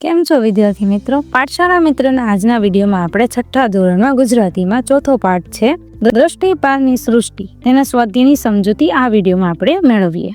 કેમ છો વિદ્યાર્થી મિત્રો? પાઠશાળા મિત્રોના આજના વિડીયોમાં આપણે છઠ્ઠા ધોરણમાં ગુજરાતીમાં ચોથો પાઠ છે દ્રષ્ટિ પારની સૃષ્ટિ તેના સ્વાધ્યાયની સમજૂતી આ વિડીયોમાં આપણે મેળવીએ.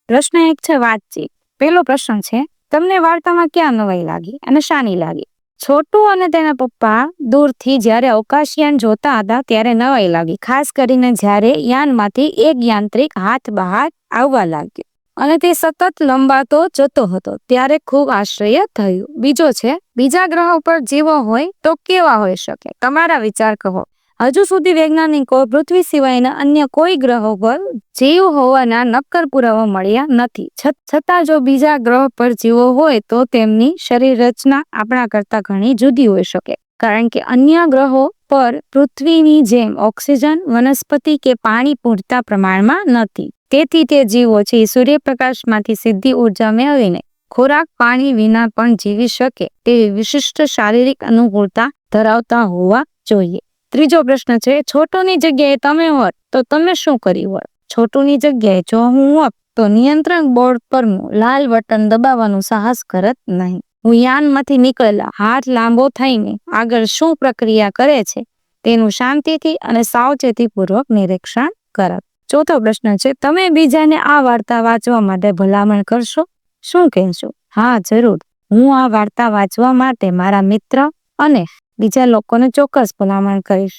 પ્રશ્ન 1 છે વાતચીત. પહેલો પ્રશ્ન છે તમને વાર્તામાં ક્યાં નવાઈ લાગી અને શાની લાગી? છોટુ અને તેના પપ્પા દૂરથી જ્યારે અવકાશયાન જોતા હતા ત્યારે નવાઈ લાગી, ખાસ કરીને જ્યારે યાનમાંથી એક યાંત્રિક હાથ બહાર આવવા લાગ્યો અને તે સતત લંબાતો જતો હતો ત્યારે ખૂબ આશ્ચર્ય થયું. બીજો છે બીજા ગ્રહો પર જીવો હોય તો કેવા હોઈ શકે? તમારા વિચાર કહો. હજુ સુધી વૈજ્ઞાનિકો પૃથ્વી સિવાયના અન્ય કોઈ ગ્રહો પર જીવ હોવાના નક્કર પુરાવા મળ્યા નથી. છતાં જો બીજા ગ્રહ પર જીવો હોય તો તેમની શરીર રચના આપણા કરતા ઘણી જુદી હોઈ શકે, કારણ કે અન્ય ગ્રહો પર પૃથ્વીની જેમ ઓક્સિજન, વનસ્પતિ કે પાણી પૂરતા પ્રમાણમાં નથી. તેથી તે જીવો છે સૂર્યપ્રકાશમાંથી સીધી ઉર્જા મેળવીને ખોરાક પાણી વિના પણ જીવી શકે તેવી વિશિષ્ટ શારીરિક અનુકૂળતા ધરાવતા હોવા જોઈએ. ત્રીજો પ્રશ્ન છે છોટુની જગ્યાએ તમે હોત તો તમે શું કર્યું હોત? છોટુની જગ્યાએ જો હું હોત તો નિયંત્રણ બોર્ડ પરનું લાલ બટન દબાવવાનું સાહસ કરત નહીં. હું યાનમાંથી નીકળેલા હાથ લાંબો થઈને આગળ શું પ્રક્રિયા કરે છે તેનું શાંતિથી અને સાવચેતીપૂર્વક નિરીક્ષણ કરત. ચોથો પ્રશ્ન છે તમે બીજાને આ વાર્તા વાંચવા માટે ભલામણ કરશો? શું કહેશો? હા, જરૂર. હું આ વાર્તા વાંચવા માટે મારા મિત્ર અને બીજા લોકોને ચોક્કસ ભલામણ કરીશ.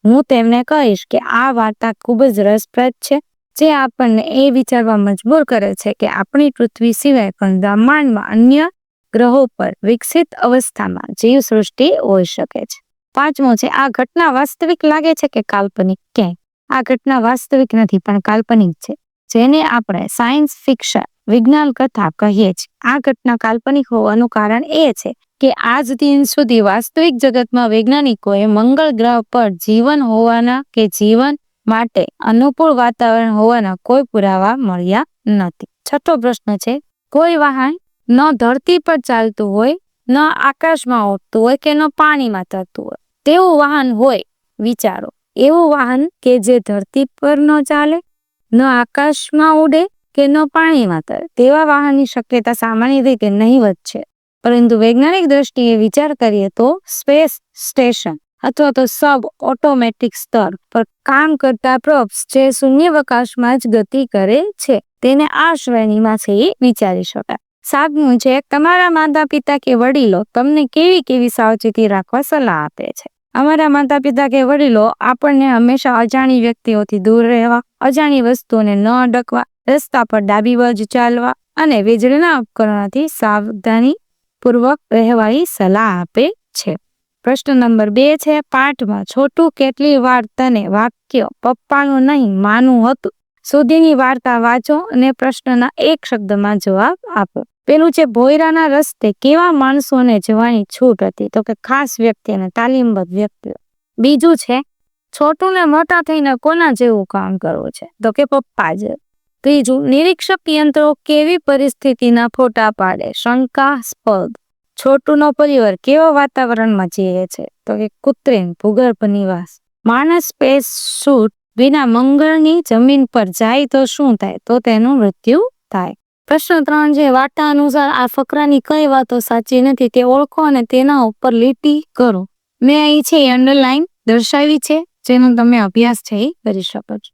હું તેમને કહીશ કે આ વાર્તા ખૂબ જ રસપ્રદ છે, જે આપણને એ વિચારવા મજબૂર કરે છે કે આપણી પૃથ્વી સિવાય પણ બ્રહ્માંડમાં અન્ય ગ્રહો પર વિકસિત અવસ્થામાં જીવ સૃષ્ટિ હોઈ શકે છે. પાંચમો છે આ ઘટના વાસ્તવિક લાગે છે કે કાલ્પનિક? ક્યાંય આ ઘટના વાસ્તવિક નથી પણ કાલ્પનિક છે, જેને આપણે સાયન્સ ફિક્શન વિજ્ઞાન કથા કહીએ છીએ. આ ઘટના કાલ્પનિક હોવાનું કારણ એ છે કે આજ દિન સુધી વાસ્તવિક જગતમાં વૈજ્ઞાનિકોએ મંગળ ગ્રહ પર જીવન હોવાના કે જીવન માટે અનુકૂળ વાતાવરણ હોવાના કોઈ પુરાવા મળ્યા નથી. છઠ્ઠો પ્રશ્ન છે કોઈ વાહન ન ધરતી પર ચાલતું હોય, ન આકાશમાં ઉડતું હોય કે ન પાણીમાં તરતું હોય તેવું વાહન હોય. વિચારો, એવું વાહન કે જે ધરતી પર ન ચાલે, ન આકાશમાં ઉડે કે ન પાણીમાં તરે તેવા વાહનની શક્યતા સામાન્ય રીતે નહીવત છે. પરંતુ વૈજ્ઞાનિક દ્રષ્ટિએ વિચાર કરીએ તો સ્પેસ સ્ટેશન અથવા તો સબ ઓટોમેટિક સ્તર પર કામ કરતા પ્રોબ્સ જે શૂન્યાવકાશમાં જ ગતિ કરે છે તેને આ શ્રેણીમાં છે એ વિચારી શકાય. સાતમું છે તમારા માતા પિતા કે વડીલો તમને કેવી કેવી સાવચેતી રાખવા સલાહ આપે છે? અમારા માતા પિતા કે વડીલો આપણને હંમેશા અજાણી વ્યક્તિઓથી દૂર રહેવા, અજાણી વસ્તુઓને ન અડકવા, રસ્તા પર ડાબી બાજુ ચાલવા અને વીજળીના ઉપકરણોથી સાવધાની પૂર્વક રહેવાની સલાહ આપે છે. પ્રશ્ન નંબર 2 છે પાઠમાં છોટુ કેટલી વાર તને વાક્ય પપ્પાનું નહીં માનું હતું સુધીની વાર્તા વાંચો અને પ્રશ્નના એક શબ્દમાં જવાબ આપો. પેલું છે ભોયરાના રસ્તે કેવા માણસોને જવાની છૂટ હતી? તો કે ખાસ વ્યક્તિ અને તાલીમબદ્ધ વ્યક્તિઓ. બીજું છે છોટુને મોટા થઈને કોના જેવું કામ કરવું છે? તો કે પપ્પા જેવું. ત્રીજું નિરીક્ષક યંત્રો કેવી પરિસ્થિતિના ફોટા પાડે? શંકાસ્પદ. છોટુનો પરિવાર કેવા વાતાવરણમાં જીવે છે? તો કે કૃત્રિમ ભૂગર્ભ નિવાસ. માણસ સ્પેસ સૂટ વિના મંગળની જમીન પર જાય તો શું થાય? તો તેનું મૃત્યુ થાય. પ્રશ્ન 3 છે વાર્તા અનુસાર આ ફકરાની કઈ વાતો સાચી નથી તે ઓળખો અને તેના ઉપર લીટી કરો. મેં અહીં છે અંડરલાઈન દર્શાવી છે, જેનો તમે અભ્યાસ છે એ કરી શકો છો.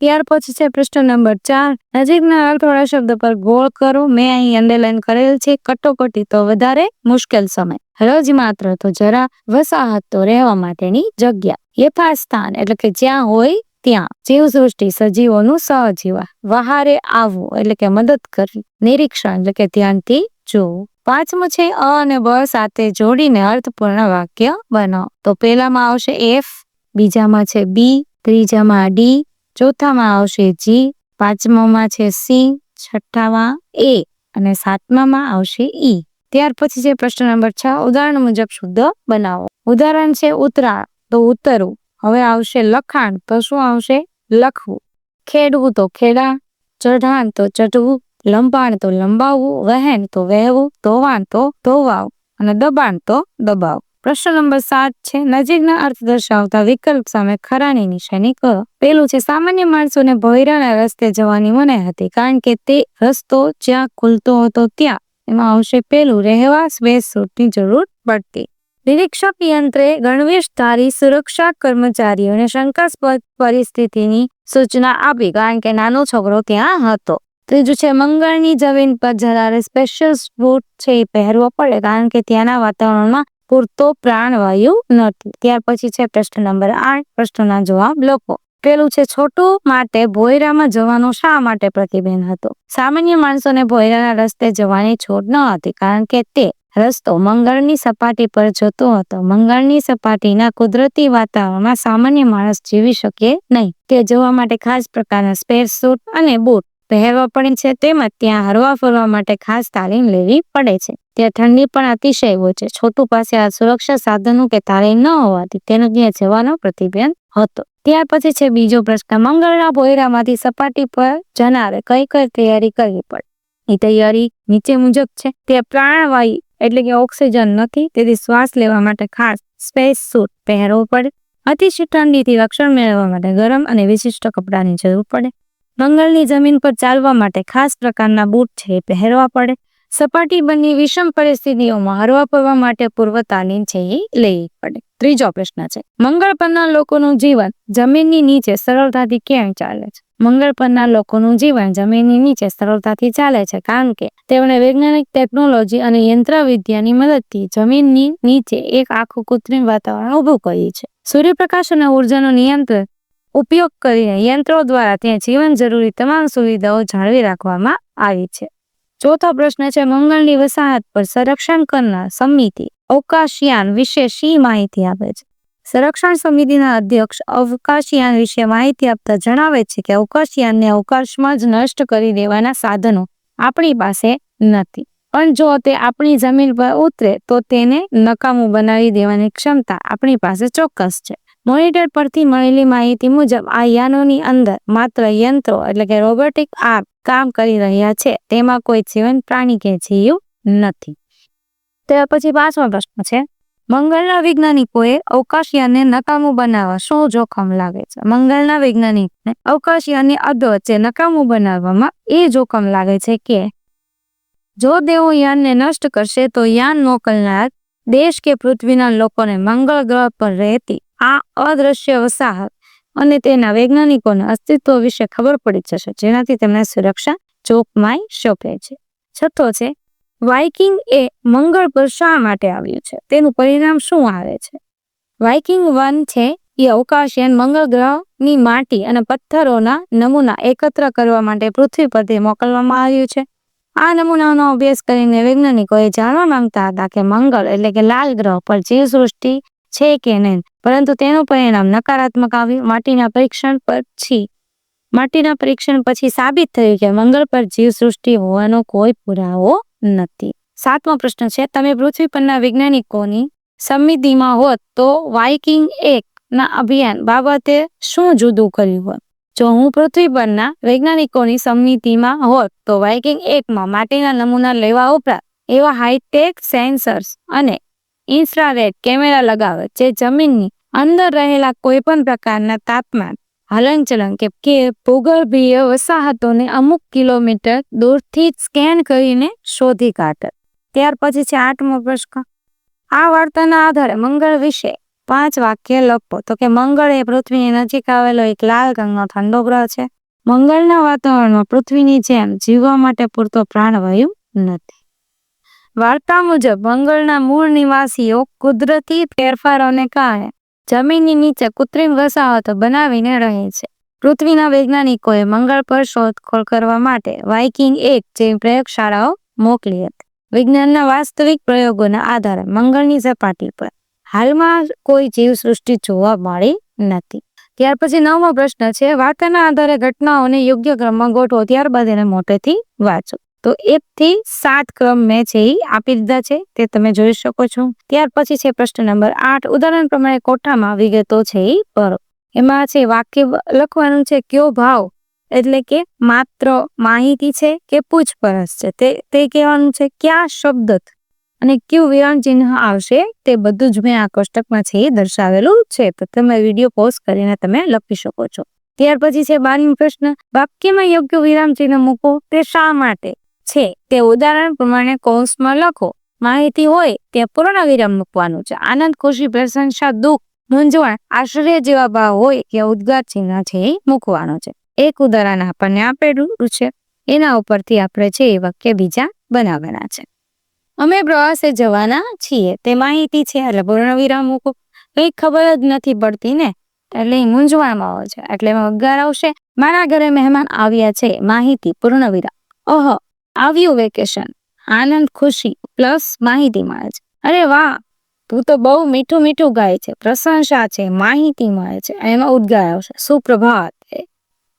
ત્યાર પછી છે પ્રશ્ન નંબર 4 નજીકના અર્થવાળા શબ્દ પર ગોળ કરો. મેં અહીં અંડરલાઈન કરેલ છે. કટોકટી તો વધારે મુશ્કેલ સમય, રજ માત્ર તો જરા, વસાહત તો રહેવા માટેની જગ્યા, યથાસ્થાન એટલે કે જ્યાં હોય ત્યાં, જીવ સૃષ્ટિ સજીવોનું સહજીવન, વહારે આવવું એટલે કે મદદ કરવી, નિરીક્ષણ એટલે કે ધ્યાનથી જોવું. પાંચમું છે અ અને બ સાથે જોડીને અર્થપૂર્ણ વાક્ય બનાવો. તો પહેલામાં આવશે એફ, બીજામાં છે બી, ત્રીજામાં ડી, ચોથામાં આવશે જી, પાંચમામાં છે સી, છઠ્ઠામાં એ અને સાતમામાં આવશે ઈ. ત્યાર પછી છે પ્રશ્ન નંબર 6 ઉદાહરણ મુજબ શુદ્ધ બનાવો. ઉદાહરણ છે ઉતરાણ તો ઉતરવું. હવે આવશે લખાણ તો શું આવશે? લખવું. ખેડવું તો ખેડા, ચઢાણ તો ચઢવું, લંબાણ તો લંબાવવું, વહેણ તો વહેવું, ધોવાણ તો ધોવાવું અને દબાણ તો દબાવ. પ્રશ્ન નંબર 7 છે નજીકના અર્થ દર્શાવતા વિકલ્પ સામે ખરાની નિશાની કરો. પેલું છે સામાન્ય માણસોને ભોયરાના રસ્તે જવાની મનાઈ હતી કારણ કે તે રસ્તો જ્યાં ખુલતો હતો ત્યાં એમાં આવશે પહેલું, રહેવા સ્પેસ સૂટની જરૂર પડતી. નિરીક્ષક યંત્રે ગણવેશધારી સુરક્ષા કર્મચારીઓને શંકાસ્પદ પરિસ્થિતિની સૂચના આપી કારણ કે નાનો છોકરો ત્યાં હતો. ત્રીજું છે, મંગળની જમીન પર જનારે સ્પેશિયલ બૂટ છે એ પહેરવો પડે કારણ કે ત્યાંના વાતાવરણમાં પૂરતો પ્રાણવાયુ નથી. ત્યાર પછી છે પ્રશ્ન નંબર 8. પ્રશ્નના જવાબ લખો. પેલું છે, છોટુ માટે ભોયરામાં જવાનો શા માટે પ્રતિબંધ હતો? સામાન્ય માણસોને ભોયરાના રસ્તે જવાની છૂટ ન હતી કારણ કે તે રસ્તો મંગળની સપાટી પર જતો હતો. મંગળની સપાટીના કુદરતી વાતાવરણમાં સામાન્ય માણસ જીવી શકે નહીં. તે જવા માટે ખાસ પ્રકારના સ્પેસ સૂટ અને બૂટ પહેરવા પડે છે. તેમજ ત્યાં હરવા ફરવા માટે ખાસ તાલીમ લેવી પડે છે. ત્યાં ઠંડી પણ અતિશય હોય છે. છોટુ પાસે આ સુરક્ષા સાધનો કે તાલીમ ન હોવાથી તેનો ત્યાં જવાનો પ્રતિબંધ હતો. ત્યાર પછી છે બીજો પ્રશ્ન, મંગળના ભોયરામાંથી સપાટી પર જનારે કઈ કઈ તૈયારી કરવી પડે? એ તૈયારી નીચે મુજબ છે. તે પ્રાણવાયુ એટલે કે ઓક્સિજન નથી, તેથી શ્વાસ લેવા માટે ખાસ સ્પેસ સૂટ પહેરવો પડે. અતિશય ઠંડીથી રક્ષણ મેળવવા માટે ગરમ અને વિશિષ્ટ કપડાની જરૂર પડે. મંગળની જમીન પર ચાલવા માટે ખાસ પ્રકારના બૂટ છે એ પહેરવા પડે. સપાટી બની વિષમ પરિસ્થિતિઓમાં હરવા ફરવા માટે પૂર્વ તાલીમ છે એ લેવી પડે. ત્રીજો પ્રશ્ન છે, મંગળ પરના લોકોનું જીવન જમીનની નીચે સરળતાથી કેમ ચાલે છે? મંગળ પરના લોકોનું જીવન જમીનની નીચે સરળતાથી ચાલે છે કારણ કે તેમણે વૈજ્ઞાનિક ટેકનોલોજી અને યંત્રવિદ્યાની મદદથી જમીનની નીચે એક આખું કૃત્રિમ વાતાવરણ ઊભું કર્યું છે. સૂર્યપ્રકાશ અને ઉર્જાનો નિયંત્રણ ઉપયોગ કરીને યંત્રો દ્વારા ત્યાં જીવન જરૂરી તમામ સુવિધાઓ જાળવી રાખવામાં આવી છે. ચોથો પ્રશ્ન છે, મંગળની વસાહત પર સંરક્ષણ કરનાર સમિતિ અવકાશયાન વિશે શી માહિતી આપે છે? સંરક્ષણ સમિતિના અધ્યક્ષ અવકાશયાન વિશે માહિતી આપતા જણાવે છે કે અવકાશયાનને અવકાશમાં જ નષ્ટ કરી દેવાના સાધનો આપણી પાસે નથી, પણ જો તે આપણી જમીન પર ઉતરે તો તેને નકામું બનાવી દેવાની ક્ષમતા આપણી પાસે ચોક્કસ છે. મોનિટર પરથી મળેલી માહિતી મુજબ આ યાનોની અંદર માત્ર યંત્રો એટલે કે રોબોટિક આર્મ કામ કરી રહ્યા છે. તેમાં કોઈ જીવંત પ્રાણી કે જીવ નથી. ત્યાર પછી 5મો પ્રશ્ન છે, મંગળના વૈજ્ઞાનિકોએ અવકાશયાનને નકામું બનાવવા શું જોખમ લાગે છે? મંગળના વૈજ્ઞાનિકને અવકાશયાનની અધવચ્ચે નકામું બનાવવામાં એ જોખમ લાગે છે કે જો તેઓ યાનને નષ્ટ કરશે તો યાન મોકલનાર દેશ કે પૃથ્વીના લોકોને મંગળ ગ્રહ પર રહેતી આ અદ્રશ્ય વસાહત અને તેના વૈજ્ઞાનિકોના અસ્તિત્વ વિશે ખબર પડી જશે, જેનાથી તેમને સુરક્ષા જોખમાઈ શકે છે. છઠ્ઠો છે, વાઇકિંગ એ મંગળ પર શા માટે આવ્યું છે? તેનું પરિણામ શું આવે છે? વાઇકિંગ 1 છે એ અવકાશયાન મંગળ ગ્રહની માટી અને પથ્થરોના નમૂના એકત્ર કરવા માટે પૃથ્વી પરથી મોકલવામાં આવ્યું છે. આ નમૂનાનો અભ્યાસ કરીને વૈજ્ઞાનિકોએ જાણવા માંગતા હતા કે મંગળ એટલે કે લાલ ગ્રહ પર જીવસૃષ્ટિ છે કે નહીં, પરંતુ તેનું પરિણામ નકારાત્મક આવ્યું. માટીના પરીક્ષણ પછી સાબિત થયું કે મંગળ પર જીવસૃષ્ટિ હોવાનો કોઈ પુરાવો નથી. 7મો પ્રશ્ન છે, તમે પૃથ્વી પરના વૈજ્ઞાનિકોની સમિતિમાં હોત તો વાઇકિંગ 1 ના અભિયાન બાબતે શું જુદું કર્યું હોત? જો હું પૃથ્વી પરના વૈજ્ઞાનિકોની સમિતિમાં હોત તો વાઇકિંગ 1માં માટીના નમૂના લેવા ઉપરાંત એવા હાઈટેક સેન્સર્સ અને ઇન્ફ્રારેડ કેમેરા લગાવે જે જમીનની અંદર રહેલા કોઈ પણ પ્રકારના તાપમાન, હલનચલન કે ભૂગર્ભીય વસાહતોને અમુક કિલોમીટર દૂરથી સ્કેન કરીને શોધી કાઢે. ત્યાર પછી છે 8મો પ્રશ્ન, આ વાર્તાના આધારે મંગળ વિશે 5 વાક્ય લખો. તો કે મંગળ એ પૃથ્વીની નજીક આવેલો એક લાલ રંગનો ઠંડો ગ્રહ છે. મંગળના વાતાવરણમાં પૃથ્વીની જેમ જીવવા માટે પૂરતો પ્રાણવાયુ નથી. વાર્તા મુજબ મંગળના મૂળ નિવાસીઓ કુદરતી ફેરફારોને કારણે જમીનની નીચે કૃત્રિમ વસાહતો બનાવીને રહે છે. પૃથ્વીના વૈજ્ઞાનિકોએ મંગળ પર શોધખોળ કરવા માટે વાઇકિંગ 1 જેવી પ્રયોગશાળાઓ મોકલી હતી. વિજ્ઞાનના વાસ્તવિક પ્રયોગોના આધારે મંગળની સપાટી પર હાલમાં કોઈ જીવસૃષ્ટિ જોવા મળી નથી. ત્યાર પછી 9મો પ્રશ્ન છે, વાર્તાના આધારે ઘટનાઓને યોગ્ય ક્રમમાં ગોઠવો, ત્યારબાદ એને મોટેથી વાંચો. તો 1 થી 7 ક્રમ મેં છે એ આપી દીધા છે, તે તમે જોઈ શકો છો. ત્યાર પછી છે પ્રશ્ન નંબર 8, ઉદાહરણ પ્રમાણે કોઠામાં વિગતો છે એ ભરો. એમાં છે વાક્ય લખવાનું છે, કયો ભાવ એટલે કે માત્ર માહિતી છે કે પૂછપરછ છે તે કહેવાનું છે, ક્યાં શબ્દ અને કયું વિરામ ચિહ્ન આવશે તે બધું જ મેં આ કોષ્ટકમાં છે એ દર્શાવેલું છે. તો તમે વિડીયો પોઝ કરીને તમે લખી શકો છો. ત્યાર પછી છે 12મો પ્રશ્ન, વાક્યમાં યોગ્ય વિરામ ચિહ્ન મૂકો તે શા માટે? છે તે ઉદાહરણ પ્રમાણે કૌંસમાં લખો. માહિતી હોય ત્યાં પૂર્ણ વિરામ મૂકવાનું છે. આનંદ, ખુશી, પ્રશંસા, દુઃખ, મૂંઝવણ, આશ્ચર્ય જેવા ભાવ હોય ત્યાં ઉદ્ગાર ચિહ્ન છે એ મૂકવાનું છે. એક ઉદાહરણ આપણને આપેલું છે, એના ઉપરથી આપણે છે એ વાક્ય બીજા બનાવવાના છે. અમે પ્રવાસે જવાના છીએ, તે માહિતી છે એટલે પૂર્ણ વિરામ મૂકો. કઈ ખબર જ નથી પડતી ને એટલે મૂંઝવણમાં હોય છે એટલે એમાં ઉદ્ગાર આવશે. મારા ઘરે મહેમાન આવ્યા છે, માહિતી, પૂર્ણ વિરામ. આવ્યું વેકેશન, આનંદ, ખુશી પ્લસ માહિતી મળે છે. અરે વાહ, તું તો બહુ મીઠું મીઠું ગાય છે, પ્રશંસા છે, માહિતી મળે છે, એમાં ઉદ્ગાર આવશે. સુપ્રભાત,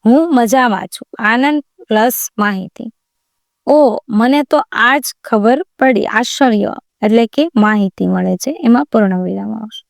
હું મજામાં છું, આનંદ પ્લસ માહિતી. મને તો આજ ખબર પડી, આશ્ચર્ય એટલે કે માહિતી મળે છે, એમાં પૂર્ણ વિરામ આવશે.